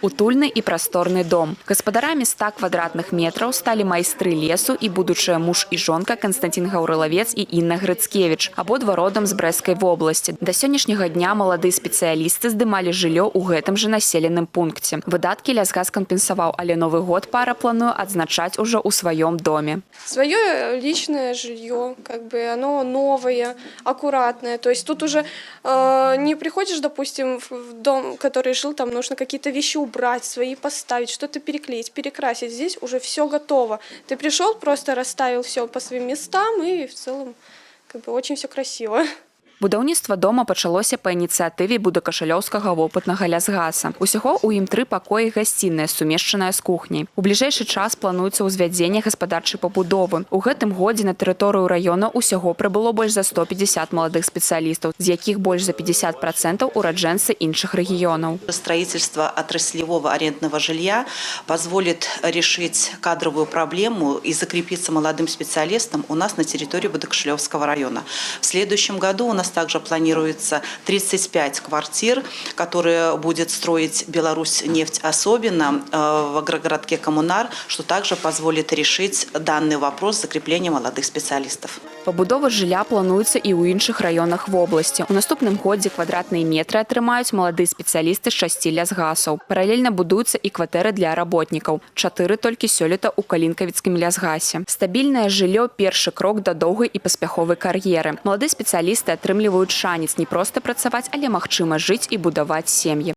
Утульны і прасторны дом. Гаспадарамі 100 квадратных метраў сталі майстры лесу і будучыя муж і жонка Константин Гаўрылавец і Інна Грыцкевіч, абодва родам з Брэсцкай вобласці. Да сённяшняга дня маладыя спецыялісты здымалі жыллё ў гэтым жа населеным пункце. Выдаткі лясгас кампенсаваў, але Новы год пара плануе адзначаць ужо ў сваём доме. Свое личное жилье, оно новое, аккуратное. То есть тут уже не приходишь, допустим, в дом, который жил, там нужно какие-то вещи убрать, свои поставить, что-то переклеить, перекрасить. Здесь уже все готово. Ты пришел, просто расставил все по своим местам, и в целом очень все красиво. Будаўніцтва дома пачалося па ініцыятыве будакашалёўскага вопытнага лясгаса. Усяго ў ім 3 пакоі гасцінная, сумешчаная з кухняй. У бліжэйшы час плануецца ўзвядзенне гаспадарчай пабудовы. У гэтым годзе на тэрыторыю раёна ўсяго прыбыло больш за 150 маладых спецыялістаў, з якіх больш за 50% ураджэнцы іншых рэгіёнаў. Строительство отраслевого арендного жилья позволит решить кадровую проблему и закрепиться молодым специалистам у нас на территории Будокошелевского района. В следующем году у нас также планируется 35 квартир, которые будет строить Беларусьнефть, особенно в агрогородке Коммунар, что также позволит решить данный вопрос закрепления молодых специалистов. Пабудова жылля плануецца і ў іншых раёнах вобласці. У наступным годзе квадратныя метры атрымаюць маладыя спецыялісты з 6 лясгасаў. Паралельна будуюцца і кватэры для работнікаў. 4 толькі сёлета ў калінкавіцкім лясгасе. Стабільнае жыллё – першы крок да доўгай і паспяховай кар'еры. Маладыя спецыялісты атрымліваюць шанец не проста працаваць, але магчыма жыць і будаваць сем'і.